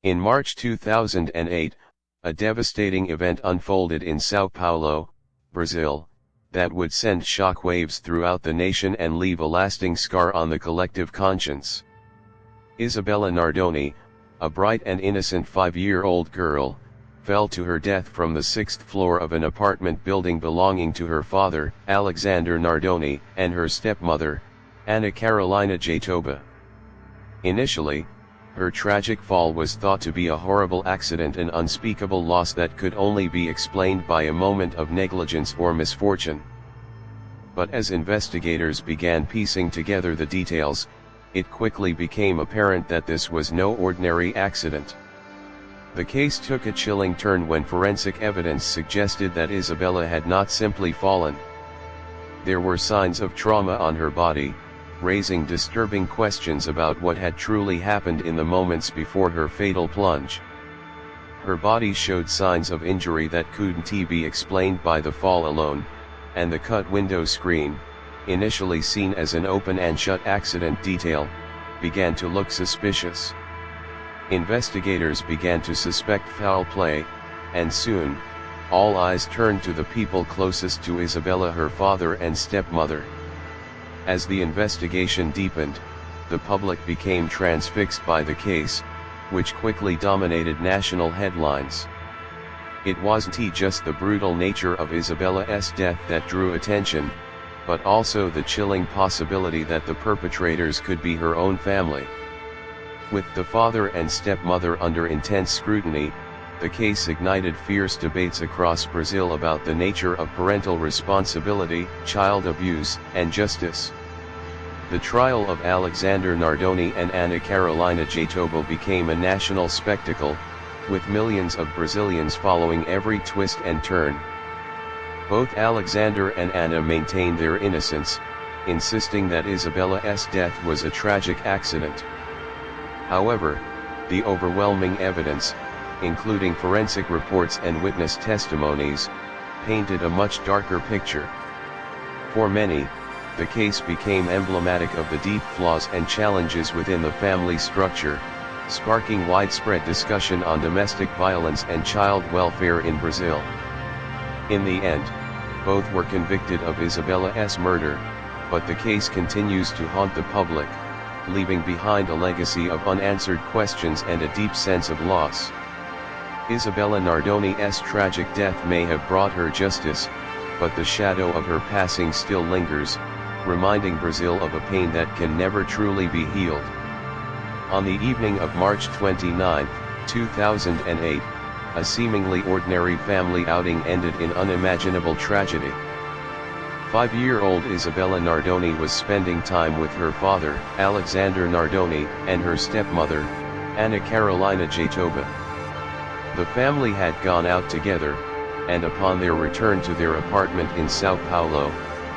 In March 2008, a devastating event unfolded in São Paulo, Brazil, that would send shockwaves throughout the nation and leave a lasting scar on the collective conscience. Isabella Nardoni, a bright and innocent 5-year-old girl, fell to her death from the 6th floor of an apartment building belonging to her father, Alexandre Nardoni, and her stepmother, Ana Carolina Jatoba. Initially, her tragic fall was thought to be a horrible accident, an unspeakable loss that could only be explained by a moment of negligence or misfortune. But as investigators began piecing together the details, it quickly became apparent that this was no ordinary accident. The case took a chilling turn when forensic evidence suggested that Isabella had not simply fallen. There were signs of trauma on her body, raising disturbing questions about what had truly happened in the moments before her fatal plunge. Her body showed signs of injury that couldn't be explained by the fall alone, and the cut window screen, initially seen as an open and shut accident detail, began to look suspicious. Investigators began to suspect foul play, and soon, all eyes turned to the people closest to Isabella, her father and stepmother. As the investigation deepened, the public became transfixed by the case, which quickly dominated national headlines. It wasn't just the brutal nature of Isabella's death that drew attention, but also the chilling possibility that the perpetrators could be her own family. With the father and stepmother under intense scrutiny, the case ignited fierce debates across Brazil about the nature of parental responsibility, child abuse, and justice. The trial of Alexandre Nardoni and Ana Carolina Jatoba became a national spectacle, with millions of Brazilians following every twist and turn. Both Alexandre and Ana maintained their innocence, insisting that Isabella's death was a tragic accident. However, the overwhelming evidence, including forensic reports and witness testimonies, painted a much darker picture. For many, the case became emblematic of the deep flaws and challenges within the family structure, sparking widespread discussion on domestic violence and child welfare in Brazil. In the end, both were convicted of Isabella's murder, but the case continues to haunt the public, leaving behind a legacy of unanswered questions and a deep sense of loss. Isabella Nardoni's tragic death may have brought her justice, but the shadow of her passing still lingers, reminding Brazil of a pain that can never truly be healed. On the evening of March 29, 2008, a seemingly ordinary family outing ended in unimaginable tragedy. 5-year-old Isabella Nardoni was spending time with her father, Alexandre Nardoni, and her stepmother, Ana Carolina Jatoba. The family had gone out together, and upon their return to their apartment in São Paulo,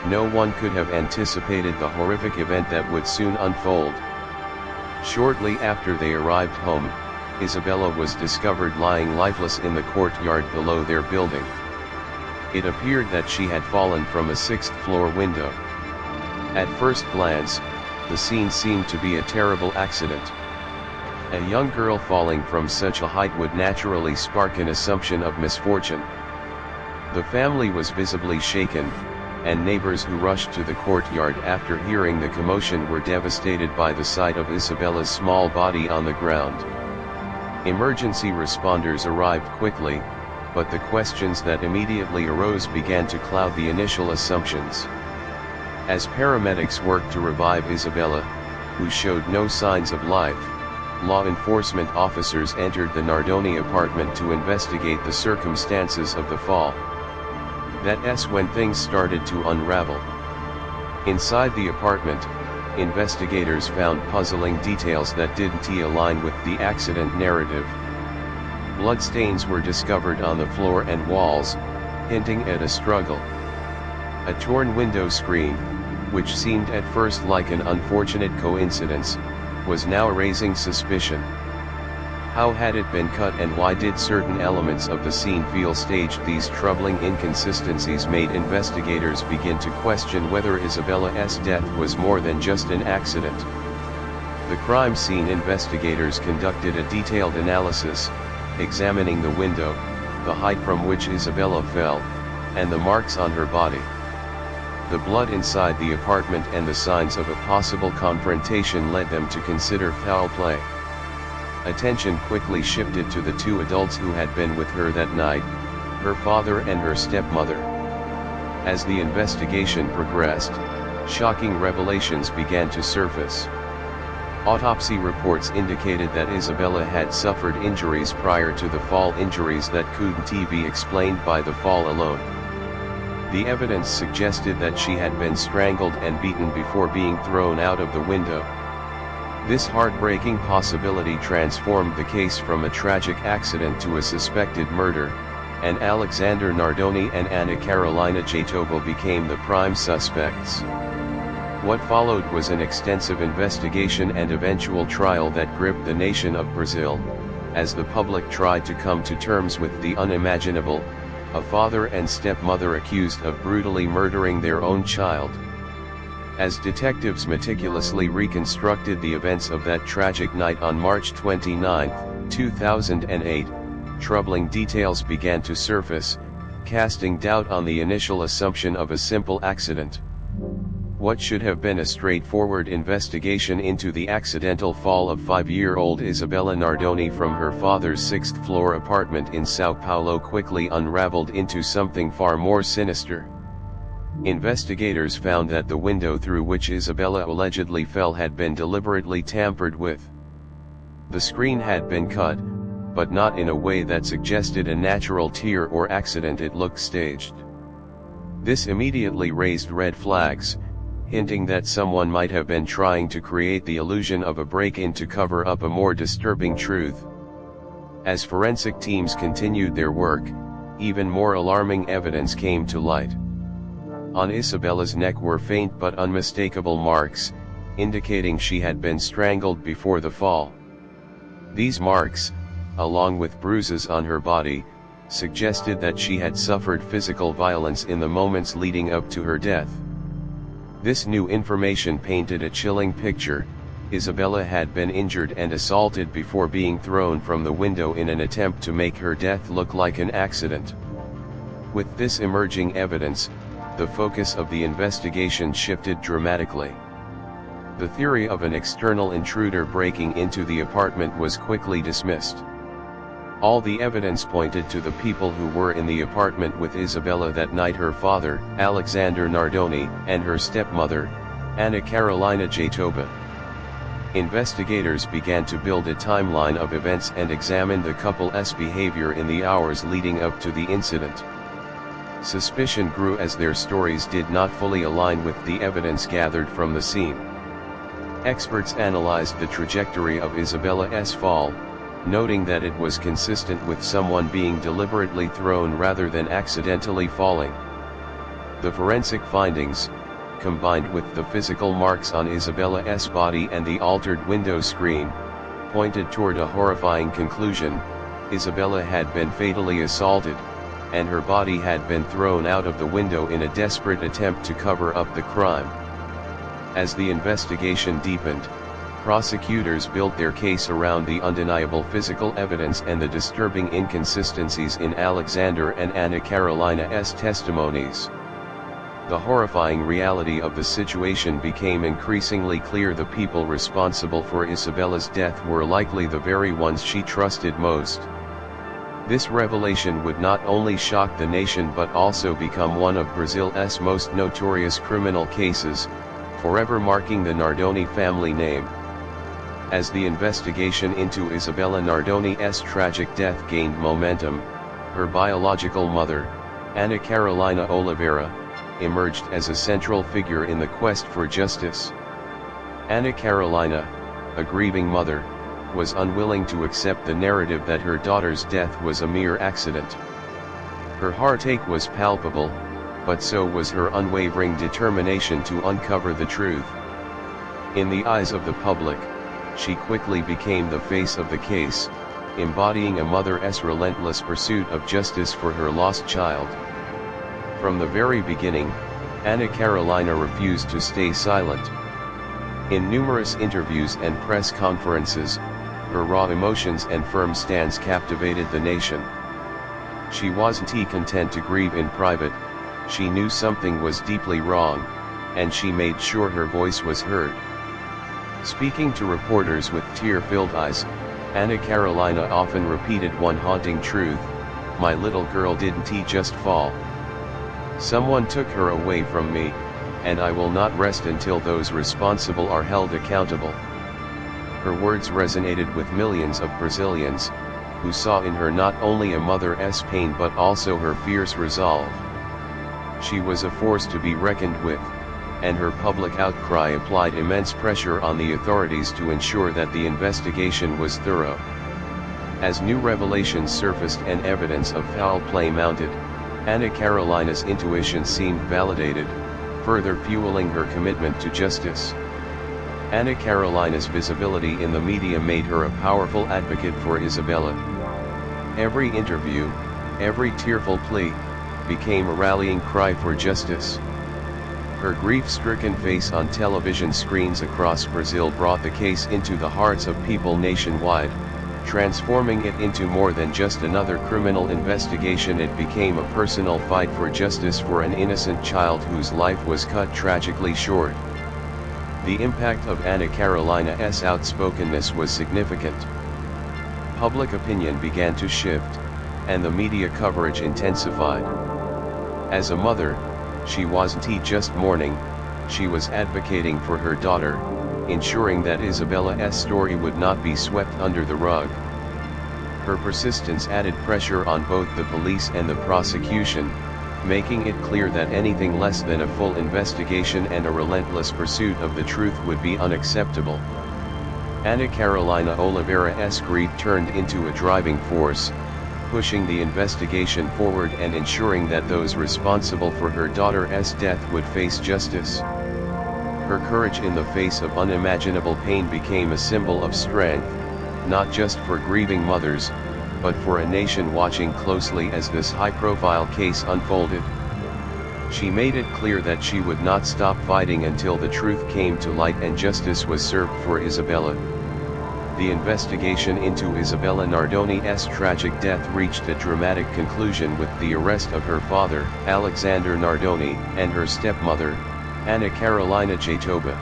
no one could have anticipated the horrific event that would soon unfold. Shortly after they arrived home, Isabella was discovered lying lifeless in the courtyard below their building. It appeared that she had fallen from a 6th-floor window. At first glance, the scene seemed to be a terrible accident. A young girl falling from such a height would naturally spark an assumption of misfortune. The family was visibly shaken, and neighbors who rushed to the courtyard after hearing the commotion were devastated by the sight of Isabella's small body on the ground. Emergency responders arrived quickly, but the questions that immediately arose began to cloud the initial assumptions. As paramedics worked to revive Isabella, who showed no signs of life, law enforcement officers entered the Nardoni apartment to investigate the circumstances of the fall. That's when things started to unravel. Inside the apartment, investigators found puzzling details that didn't align with the accident narrative. Bloodstains were discovered on the floor and walls, hinting at a struggle. A torn window screen, which seemed at first like an unfortunate coincidence, was now raising suspicion. How had it been cut, and why did certain elements of the scene feel staged? These troubling inconsistencies made investigators begin to question whether Isabella's death was more than just an accident. The crime scene investigators conducted a detailed analysis, examining the window, the height from which Isabella fell, and the marks on her body. The blood inside the apartment and the signs of a possible confrontation led them to consider foul play. Attention quickly shifted to the two adults who had been with her that night, her father and her stepmother. As the investigation progressed, shocking revelations began to surface. Autopsy reports indicated that Isabella had suffered injuries prior to the fall, injuries that couldn't be explained by the fall alone. The evidence suggested that she had been strangled and beaten before being thrown out of the window. This heartbreaking possibility transformed the case from a tragic accident to a suspected murder, and Alexandre Nardoni and Anna Carolina Jatoba became the prime suspects. What followed was an extensive investigation and eventual trial that gripped the nation of Brazil, as the public tried to come to terms with the unimaginable, a father and stepmother accused of brutally murdering their own child. As detectives meticulously reconstructed the events of that tragic night on March 29, 2008, troubling details began to surface, casting doubt on the initial assumption of a simple accident. What should have been a straightforward investigation into the accidental fall of 5-year-old Isabella Nardoni from her father's 6th-floor apartment in São Paulo quickly unraveled into something far more sinister. Investigators found that the window through which Isabella allegedly fell had been deliberately tampered with. The screen had been cut, but not in a way that suggested a natural tear or accident. It looked staged. This immediately raised red flags, hinting that someone might have been trying to create the illusion of a break-in to cover up a more disturbing truth. As forensic teams continued their work, even more alarming evidence came to light. On Isabella's neck were faint but unmistakable marks, indicating she had been strangled before the fall. These marks, along with bruises on her body, suggested that she had suffered physical violence in the moments leading up to her death. This new information painted a chilling picture. Isabella had been injured and assaulted before being thrown from the window in an attempt to make her death look like an accident. With this emerging evidence, the focus of the investigation shifted dramatically. The theory of an external intruder breaking into the apartment was quickly dismissed. All the evidence pointed to the people who were in the apartment with Isabella that night: her father, Alexandre Nardoni, and her stepmother, Anna Carolina Jatoba. Investigators began to build a timeline of events and examine the couple's behavior in the hours leading up to the incident. Suspicion grew as their stories did not fully align with the evidence gathered from the scene. Experts analyzed the trajectory of Isabella's fall, noting that it was consistent with someone being deliberately thrown rather than accidentally falling. The forensic findings, combined with the physical marks on Isabella's body and the altered window screen, pointed toward a horrifying conclusion: Isabella had been fatally assaulted, and her body had been thrown out of the window in a desperate attempt to cover up the crime. As the investigation deepened, prosecutors built their case around the undeniable physical evidence and the disturbing inconsistencies in Alexandre and Anna Carolina's testimonies. The horrifying reality of the situation became increasingly clear: the people responsible for Isabella's death were likely the very ones she trusted most. This revelation would not only shock the nation but also become one of Brazil's most notorious criminal cases, forever marking the Nardoni family name. As the investigation into Isabella Nardoni's tragic death gained momentum, her biological mother, Anna Carolina Oliveira, emerged as a central figure in the quest for justice. Anna Carolina, a grieving mother, was unwilling to accept the narrative that her daughter's death was a mere accident. Her heartache was palpable, but so was her unwavering determination to uncover the truth. In the eyes of the public, she quickly became the face of the case, embodying a mother's relentless pursuit of justice for her lost child. From the very beginning, Anna Carolina refused to stay silent. In numerous interviews and press conferences, her raw emotions and firm stance captivated the nation. She wasn't content to grieve in private, she knew something was deeply wrong, and she made sure her voice was heard. Speaking to reporters with tear-filled eyes, Anna Carolina often repeated one haunting truth: "My little girl didn't just fall. Someone took her away from me, and I will not rest until those responsible are held accountable." Her words resonated with millions of Brazilians, who saw in her not only a mother's pain but also her fierce resolve. She was a force to be reckoned with, and her public outcry applied immense pressure on the authorities to ensure that the investigation was thorough. As new revelations surfaced and evidence of foul play mounted, Anna Carolina's intuition seemed validated, further fueling her commitment to justice. Anna Carolina's visibility in the media made her a powerful advocate for Isabella. Every interview, every tearful plea, became a rallying cry for justice. Her grief-stricken face on television screens across Brazil brought the case into the hearts of people nationwide, transforming it into more than just another criminal investigation. It became a personal fight for justice for an innocent child whose life was cut tragically short. The impact of Anna Carolina's outspokenness was significant. Public opinion began to shift, and the media coverage intensified. As a mother, she wasn't just mourning, she was advocating for her daughter, ensuring that Isabella's story would not be swept under the rug. Her persistence added pressure on both the police and the prosecution, making it clear that anything less than a full investigation and a relentless pursuit of the truth would be unacceptable. Ana Carolina Oliveira's grief turned into a driving force, pushing the investigation forward and ensuring that those responsible for her daughter's death would face justice. Her courage in the face of unimaginable pain became a symbol of strength, not just for grieving mothers, but for a nation watching closely as this high-profile case unfolded. She made it clear that she would not stop fighting until the truth came to light and justice was served for Isabella. The investigation into Isabella Nardoni's tragic death reached a dramatic conclusion with the arrest of her father, Alexandre Nardoni, and her stepmother, Ana Carolina Jatoba.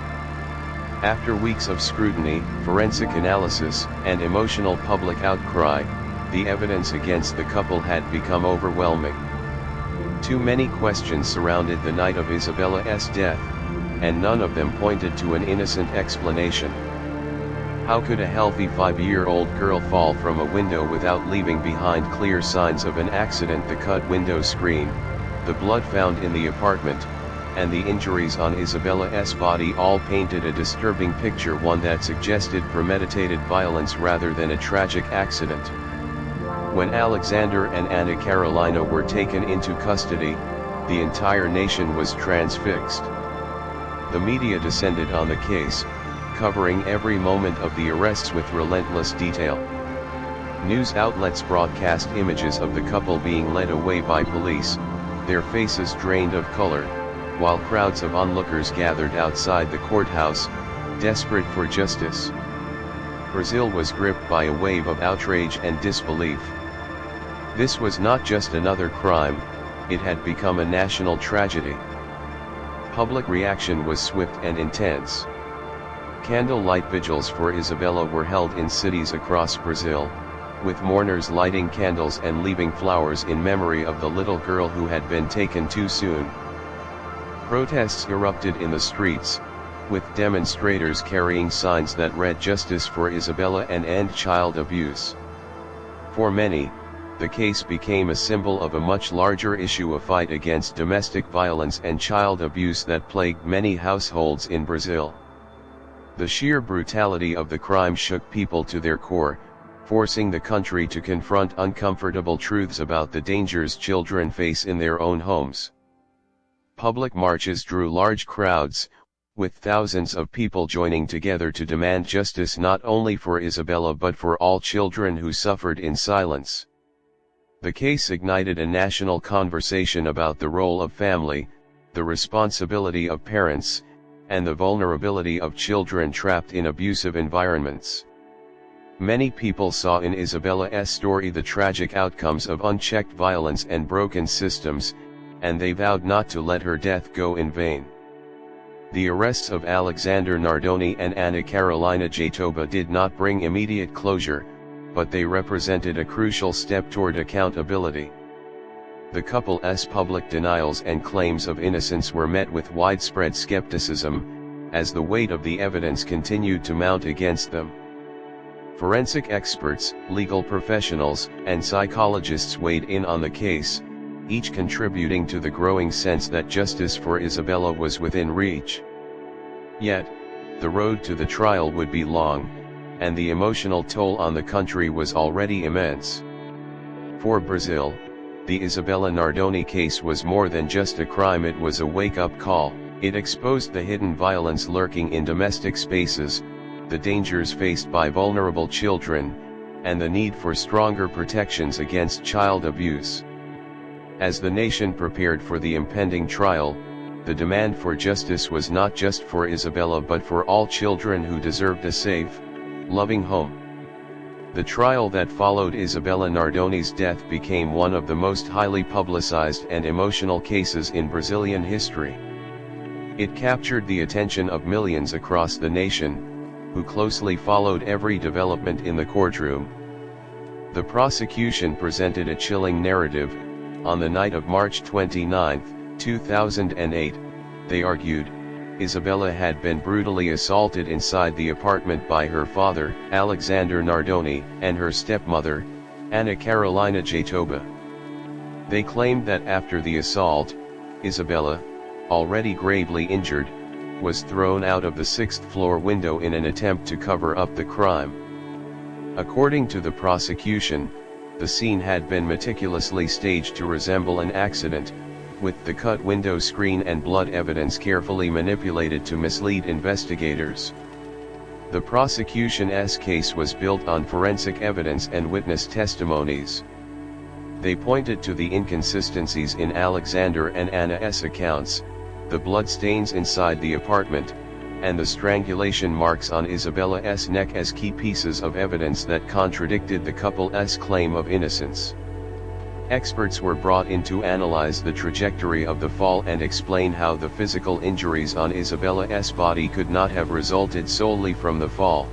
After weeks of scrutiny, forensic analysis, and emotional public outcry, the evidence against the couple had become overwhelming. Too many questions surrounded the night of Isabella's death, and none of them pointed to an innocent explanation. How could a healthy 5-year-old girl fall from a window without leaving behind clear signs of an accident? The cut window screen, the blood found in the apartment, and the injuries on Isabella's body all painted a disturbing picture, one that suggested premeditated violence rather than a tragic accident. When Alexandre and Ana Carolina were taken into custody, the entire nation was transfixed. The media descended on the case, covering every moment of the arrests with relentless detail. News outlets broadcast images of the couple being led away by police, their faces drained of color, while crowds of onlookers gathered outside the courthouse, desperate for justice. Brazil was gripped by a wave of outrage and disbelief. This was not just another crime, it had become a national tragedy. Public reaction was swift and intense. Candlelight vigils for Isabella were held in cities across Brazil, with mourners lighting candles and leaving flowers in memory of the little girl who had been taken too soon. Protests erupted in the streets, with demonstrators carrying signs that read "Justice for Isabella" and "End Child Abuse." For many, the case became a symbol of a much larger issue, a fight against domestic violence and child abuse that plagued many households in Brazil. The sheer brutality of the crime shook people to their core, forcing the country to confront uncomfortable truths about the dangers children face in their own homes. Public marches drew large crowds, with thousands of people joining together to demand justice not only for Isabella but for all children who suffered in silence. The case ignited a national conversation about the role of family, the responsibility of parents, and the vulnerability of children trapped in abusive environments. Many people saw in Isabella's story the tragic outcomes of unchecked violence and broken systems, and they vowed not to let her death go in vain. The arrests of Alexandre Nardoni and Anna Carolina Jatoba did not bring immediate closure, but they represented a crucial step toward accountability. The couple's public denials and claims of innocence were met with widespread skepticism, as the weight of the evidence continued to mount against them. Forensic experts, legal professionals, and psychologists weighed in on the case, each contributing to the growing sense that justice for Isabella was within reach. Yet, the road to the trial would be long, and the emotional toll on the country was already immense. For Brazil, the Isabella Nardoni case was more than just a crime. It was a wake-up call. It exposed the hidden violence lurking in domestic spaces, the dangers faced by vulnerable children, and the need for stronger protections against child abuse. As the nation prepared for the impending trial, the demand for justice was not just for Isabella but for all children who deserved a safe, loving home. The trial that followed Isabella Nardoni's death became one of the most highly publicized and emotional cases in Brazilian history. It captured the attention of millions across the nation, who closely followed every development in the courtroom. The prosecution presented a chilling narrative. On the night of March 29, 2008, they argued, Isabella had been brutally assaulted inside the apartment by her father, Alexandre Nardoni, and her stepmother, Anna Carolina Jatoba. They claimed that after the assault, Isabella, already gravely injured, was thrown out of the sixth-floor window in an attempt to cover up the crime. According to the prosecution, the scene had been meticulously staged to resemble an accident, with the cut window screen and blood evidence carefully manipulated to mislead investigators. The prosecution's case was built on forensic evidence and witness testimonies. They pointed to the inconsistencies in Alexandre and Anna's accounts, the bloodstains inside the apartment, and the strangulation marks on Isabella's neck as key pieces of evidence that contradicted the couple's claim of innocence. Experts were brought in to analyze the trajectory of the fall and explain how the physical injuries on Isabella's body could not have resulted solely from the fall.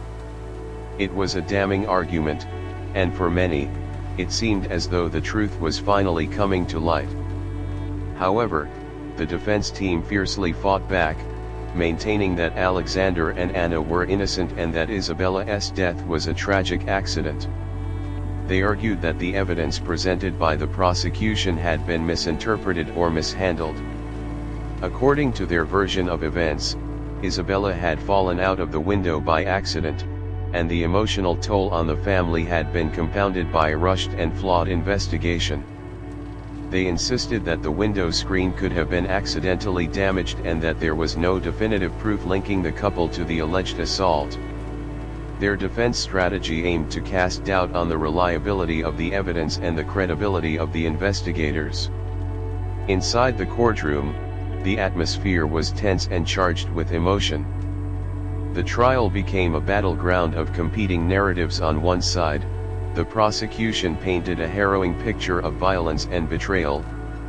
It was a damning argument, and for many, it seemed as though the truth was finally coming to light. However, the defense team fiercely fought back, maintaining that Alexandre and Anna were innocent and that Isabella's death was a tragic accident. They argued that the evidence presented by the prosecution had been misinterpreted or mishandled. According to their version of events, Isabella had fallen out of the window by accident, and the emotional toll on the family had been compounded by a rushed and flawed investigation. They insisted that the window screen could have been accidentally damaged and that there was no definitive proof linking the couple to the alleged assault. Their defense strategy aimed to cast doubt on the reliability of the evidence and the credibility of the investigators. Inside the courtroom, the atmosphere was tense and charged with emotion. The trial became a battleground of competing narratives. On one side, the prosecution painted a harrowing picture of violence and betrayal,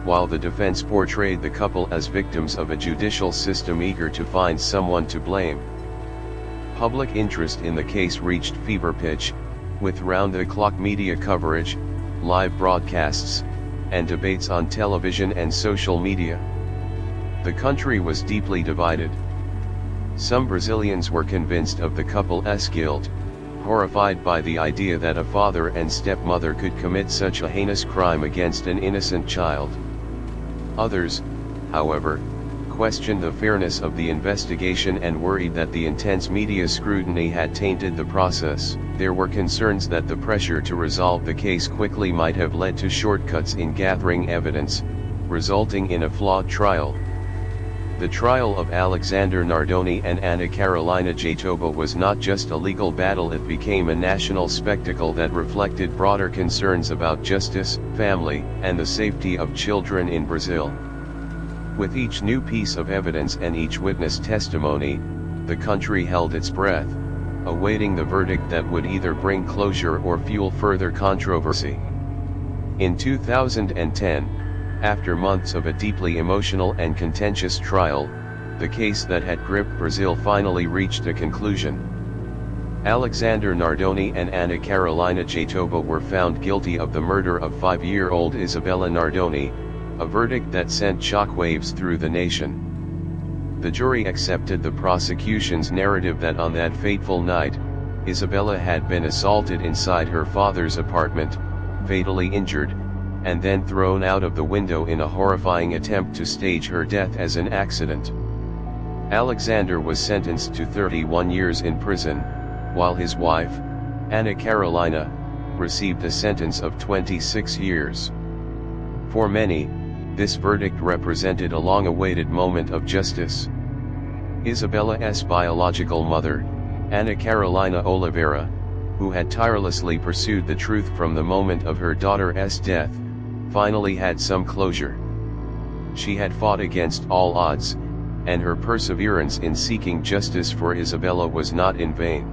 while the defense portrayed the couple as victims of a judicial system eager to find someone to blame. Public interest in the case reached fever pitch, with round-the-clock media coverage, live broadcasts, and debates on television and social media. The country was deeply divided. Some Brazilians were convinced of the couple's guilt, horrified by the idea that a father and stepmother could commit such a heinous crime against an innocent child. Others, however, questioned the fairness of the investigation and worried that the intense media scrutiny had tainted the process. There were concerns that the pressure to resolve the case quickly might have led to shortcuts in gathering evidence, resulting in a flawed trial. The trial of Alexandre Nardoni and Anna Carolina Jatoba was not just a legal battle, it became a national spectacle that reflected broader concerns about justice, family, and the safety of children in Brazil. With each new piece of evidence and each witness testimony, the country held its breath, awaiting the verdict that would either bring closure or fuel further controversy. In 2010, after months of a deeply emotional and contentious trial, the case that had gripped Brazil finally reached a conclusion. Alexandre Nardoni and Ana Carolina Jatoba were found guilty of the murder of 5-year-old Isabella Nardoni, a verdict that sent shockwaves through the nation. The jury accepted the prosecution's narrative that on that fateful night, Isabella had been assaulted inside her father's apartment, fatally injured, and then thrown out of the window in a horrifying attempt to stage her death as an accident. Alexandre was sentenced to 31 years in prison, while his wife, Ana Carolina, received a sentence of 26 years. For many, this verdict represented a long-awaited moment of justice. Isabella's biological mother, Ana Carolina Oliveira, who had tirelessly pursued the truth from the moment of her daughter's death, finally had some closure. She had fought against all odds, and her perseverance in seeking justice for Isabella was not in vain.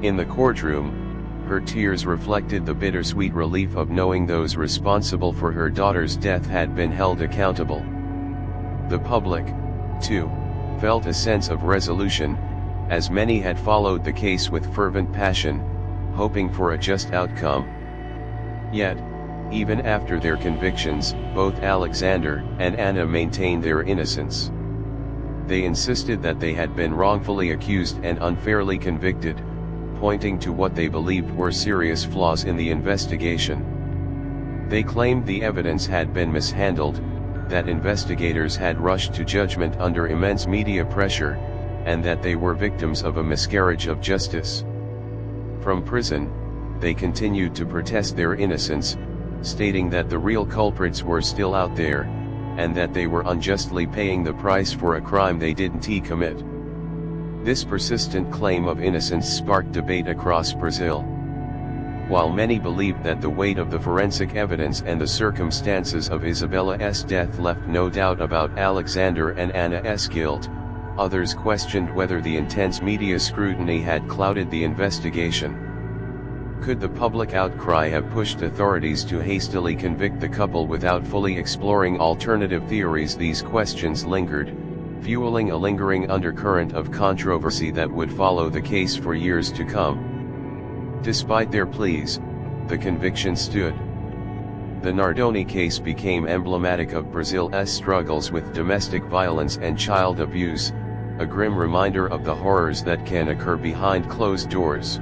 In the courtroom, her tears reflected the bittersweet relief of knowing those responsible for her daughter's death had been held accountable. The public, too, felt a sense of resolution, as many had followed the case with fervent passion, hoping for a just outcome. Yet, even after their convictions, both Alexandre and Ana maintained their innocence. They insisted that they had been wrongfully accused and unfairly convicted, pointing to what they believed were serious flaws in the investigation. They claimed the evidence had been mishandled, that investigators had rushed to judgment under immense media pressure, and that they were victims of a miscarriage of justice. From prison, they continued to protest their innocence, stating that the real culprits were still out there, and that they were unjustly paying the price for a crime they didn't commit. This persistent claim of innocence sparked debate across Brazil. While many believed that the weight of the forensic evidence and the circumstances of Isabella's death left no doubt about Alexandre and Ana's guilt, others questioned whether the intense media scrutiny had clouded the investigation. Could the public outcry have pushed authorities to hastily convict the couple without fully exploring alternative theories? These questions lingered, fueling a lingering undercurrent of controversy that would follow the case for years to come. Despite their pleas, the conviction stood. The Nardoni case became emblematic of Brazil's struggles with domestic violence and child abuse, a grim reminder of the horrors that can occur behind closed doors.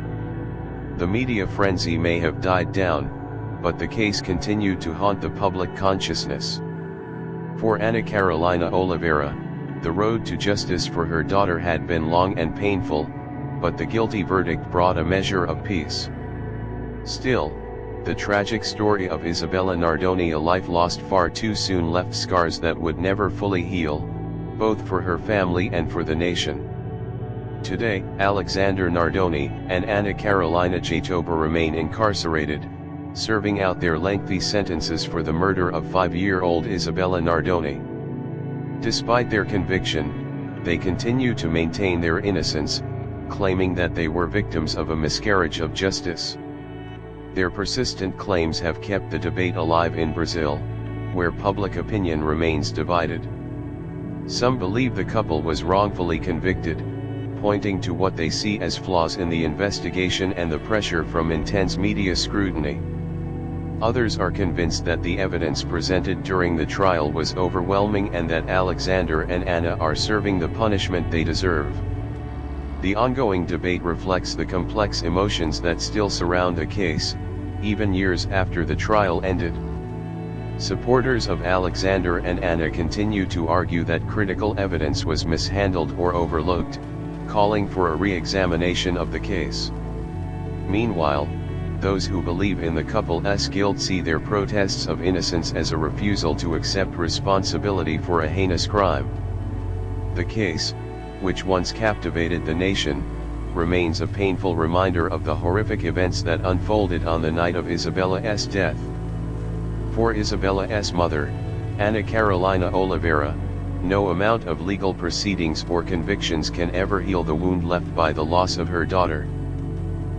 The media frenzy may have died down, but the case continued to haunt the public consciousness. For Ana Carolina Oliveira, the road to justice for her daughter had been long and painful, but the guilty verdict brought a measure of peace. Still, the tragic story of Isabella Nardoni, a life lost far too soon, left scars that would never fully heal, both for her family and for the nation. Today, Alexandre Nardoni and Ana Carolina Jatoba remain incarcerated, serving out their lengthy sentences for the murder of 5-year-old Isabella Nardoni. Despite their conviction, they continue to maintain their innocence, claiming that they were victims of a miscarriage of justice. Their persistent claims have kept the debate alive in Brazil, where public opinion remains divided. Some believe the couple was wrongfully convicted, pointing to what they see as flaws in the investigation and the pressure from intense media scrutiny. Others are convinced that the evidence presented during the trial was overwhelming and that Alexandre and Ana are serving the punishment they deserve. The ongoing debate reflects the complex emotions that still surround the case, even years after the trial ended. Supporters of Alexandre and Ana continue to argue that critical evidence was mishandled or overlooked, calling for a re-examination of the case. Meanwhile, those who believe in the couple's guilt see their protests of innocence as a refusal to accept responsibility for a heinous crime. The case, which once captivated the nation, remains a painful reminder of the horrific events that unfolded on the night of Isabella's death. For Isabella's mother, Ana Carolina Oliveira, no amount of legal proceedings or convictions can ever heal the wound left by the loss of her daughter.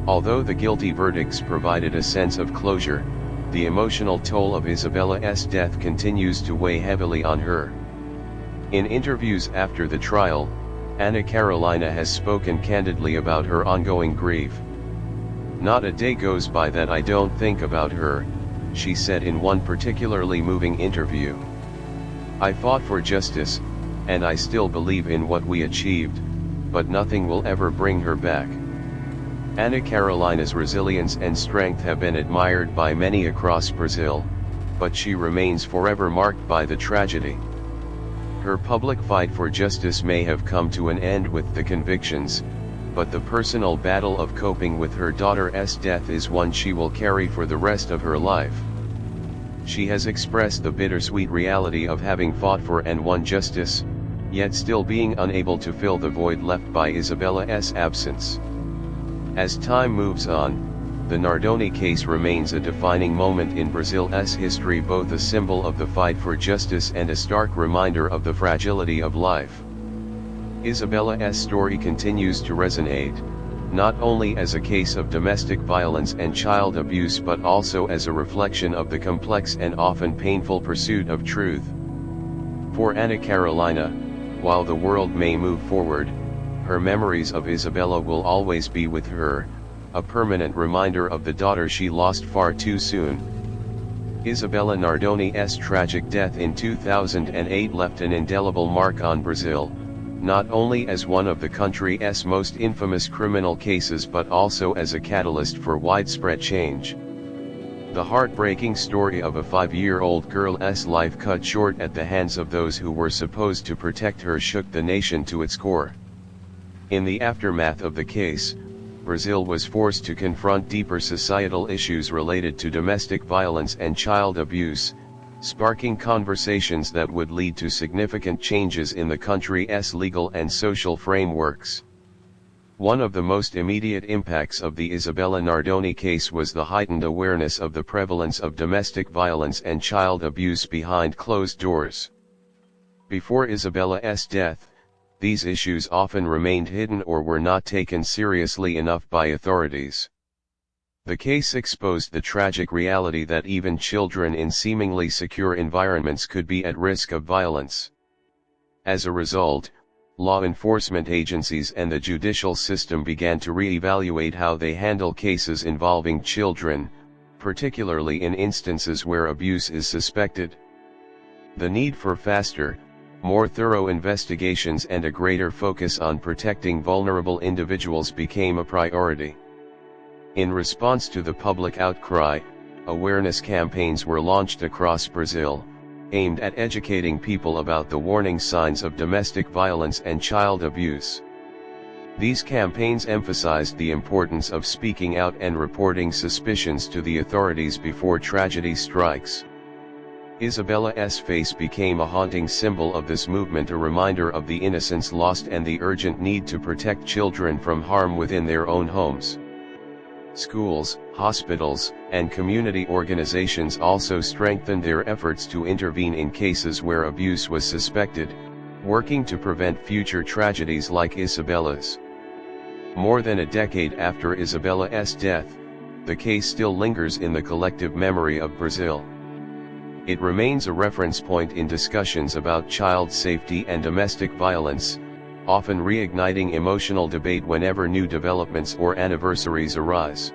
Although the guilty verdicts provided a sense of closure, the emotional toll of Isabella's death continues to weigh heavily on her. In interviews after the trial, Ana Carolina has spoken candidly about her ongoing grief. "Not a day goes by that I don't think about her," she said in one particularly moving interview. "I fought for justice, and I still believe in what we achieved, but nothing will ever bring her back." Ana Carolina's resilience and strength have been admired by many across Brazil, but she remains forever marked by the tragedy. Her public fight for justice may have come to an end with the convictions, but the personal battle of coping with her daughter's death is one she will carry for the rest of her life. She has expressed the bittersweet reality of having fought for and won justice, yet still being unable to fill the void left by Isabella's absence. As time moves on, the Nardoni case remains a defining moment in Brazil's history, both a symbol of the fight for justice and a stark reminder of the fragility of life. Isabella's story continues to resonate, not only as a case of domestic violence and child abuse but also as a reflection of the complex and often painful pursuit of truth. For Ana Carolina, while the world may move forward, her memories of Isabella will always be with her, a permanent reminder of the daughter she lost far too soon. Isabella Nardoni's tragic death in 2008 left an indelible mark on Brazil, not only as one of the country's most infamous criminal cases but also as a catalyst for widespread change. The heartbreaking story of a 5-year-old girl's life cut short at the hands of those who were supposed to protect her shook the nation to its core. In the aftermath of the case, Brazil was forced to confront deeper societal issues related to domestic violence and child abuse, sparking conversations that would lead to significant changes in the country's legal and social frameworks. One of the most immediate impacts of the Isabella Nardoni case was the heightened awareness of the prevalence of domestic violence and child abuse behind closed doors. Before Isabella's death, these issues often remained hidden or were not taken seriously enough by authorities. The case exposed the tragic reality that even children in seemingly secure environments could be at risk of violence. As a result, law enforcement agencies and the judicial system began to re-evaluate how they handle cases involving children, particularly in instances where abuse is suspected. The need for faster, more thorough investigations and a greater focus on protecting vulnerable individuals became a priority. In response to the public outcry, awareness campaigns were launched across Brazil, aimed at educating people about the warning signs of domestic violence and child abuse. These campaigns emphasized the importance of speaking out and reporting suspicions to the authorities before tragedy strikes. Isabella's face became a haunting symbol of this movement, a reminder of the innocence lost and the urgent need to protect children from harm within their own homes. Schools, hospitals, and community organizations also strengthened their efforts to intervene in cases where abuse was suspected, working to prevent future tragedies like Isabella's. More than a decade after Isabella's death, the case still lingers in the collective memory of Brazil. It remains a reference point in discussions about child safety and domestic violence, often reigniting emotional debate whenever new developments or anniversaries arise.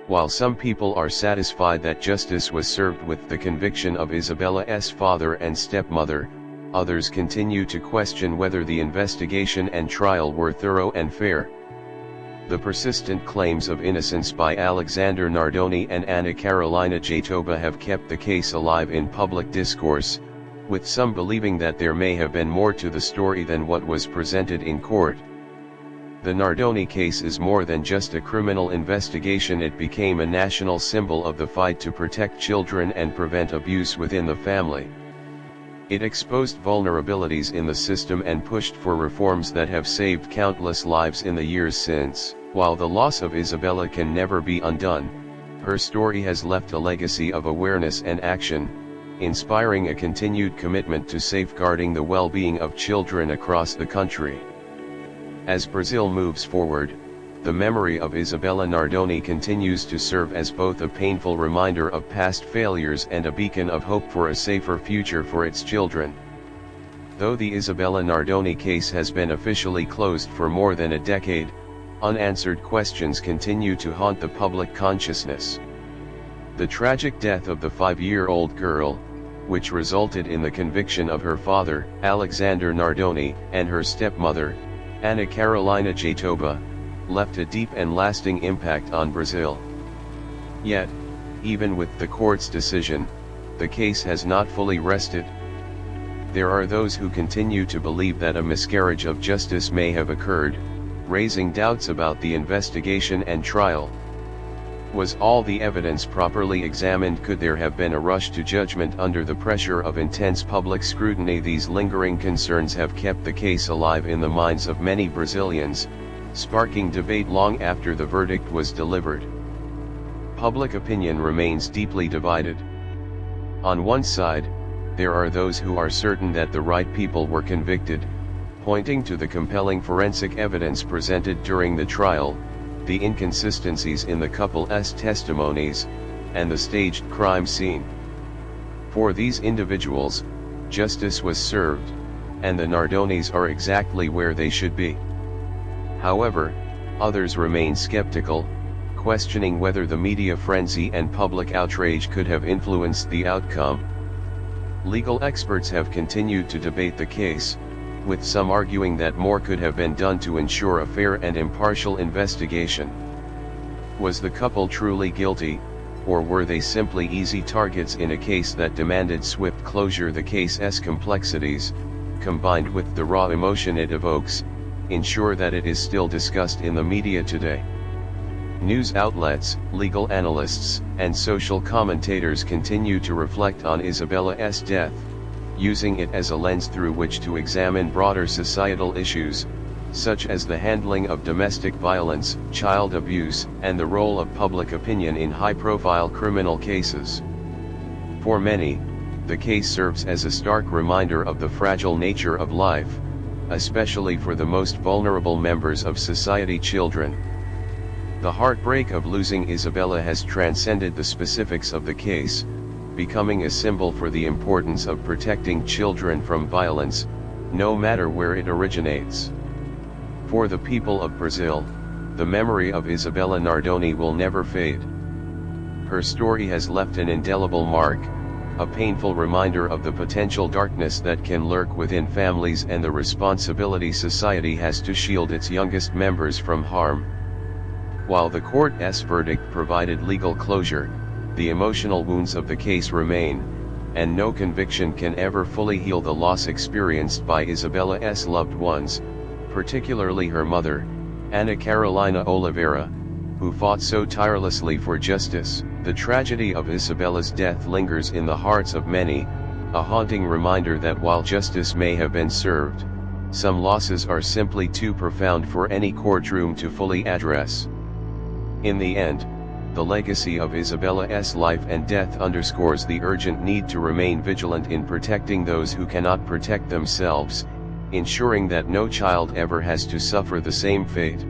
While some people are satisfied that justice was served with the conviction of Isabella's father and stepmother, others continue to question whether the investigation and trial were thorough and fair. The persistent claims of innocence by Alexandre Nardoni and Ana Carolina Jatoba have kept the case alive in public discourse, with some believing that there may have been more to the story than what was presented in court. The Nardoni case is more than just a criminal investigation. It became a national symbol of the fight to protect children and prevent abuse within the family. It exposed vulnerabilities in the system and pushed for reforms that have saved countless lives in the years since. While the loss of Isabella can never be undone, her story has left a legacy of awareness and action, inspiring a continued commitment to safeguarding the well-being of children across the country. As Brazil moves forward, the memory of Isabella Nardoni continues to serve as both a painful reminder of past failures and a beacon of hope for a safer future for its children. Though the Isabella Nardoni case has been officially closed for more than a decade, unanswered questions continue to haunt the public consciousness. The tragic death of the 5-year-old girl, which resulted in the conviction of her father, Alexandre Nardoni, and her stepmother, Ana Carolina Jatoba, left a deep and lasting impact on Brazil. Yet, even with the court's decision, the case has not fully rested. There are those who continue to believe that a miscarriage of justice may have occurred, raising doubts about the investigation and trial. Was all the evidence properly examined? Could there have been a rush to judgment under the pressure of intense public scrutiny? These lingering concerns have kept the case alive in the minds of many Brazilians, sparking debate long after the verdict was delivered. Public opinion remains deeply divided. On one side, there are those who are certain that the right people were convicted, pointing to the compelling forensic evidence presented during the trial, the inconsistencies in the couple's testimonies, and the staged crime scene. For these individuals, justice was served, and the Nardonis are exactly where they should be. However, others remain skeptical, questioning whether the media frenzy and public outrage could have influenced the outcome. Legal experts have continued to debate the case, with some arguing that more could have been done to ensure a fair and impartial investigation. Was the couple truly guilty, or were they simply easy targets in a case that demanded swift closure? The case's complexities, combined with the raw emotion it evokes, ensure that it is still discussed in the media today. News outlets, legal analysts, and social commentators continue to reflect on Isabella's death, using it as a lens through which to examine broader societal issues, such as the handling of domestic violence, child abuse, and the role of public opinion in high-profile criminal cases. For many, the case serves as a stark reminder of the fragile nature of life, especially for the most vulnerable members of society, children. The heartbreak of losing Isabella has transcended the specifics of the case, becoming a symbol for the importance of protecting children from violence, no matter where it originates. For the people of Brazil, the memory of Isabella Nardoni will never fade. Her story has left an indelible mark, a painful reminder of the potential darkness that can lurk within families and the responsibility society has to shield its youngest members from harm. While the court's verdict provided legal closure, the emotional wounds of the case remain, and no conviction can ever fully heal the loss experienced by Isabella's loved ones, particularly her mother, Ana Carolina Oliveira, who fought so tirelessly for justice. The tragedy of Isabella's death lingers in the hearts of many, a haunting reminder that while justice may have been served, some losses are simply too profound for any courtroom to fully address. In the end, the legacy of Isabella's life and death underscores the urgent need to remain vigilant in protecting those who cannot protect themselves, ensuring that no child ever has to suffer the same fate.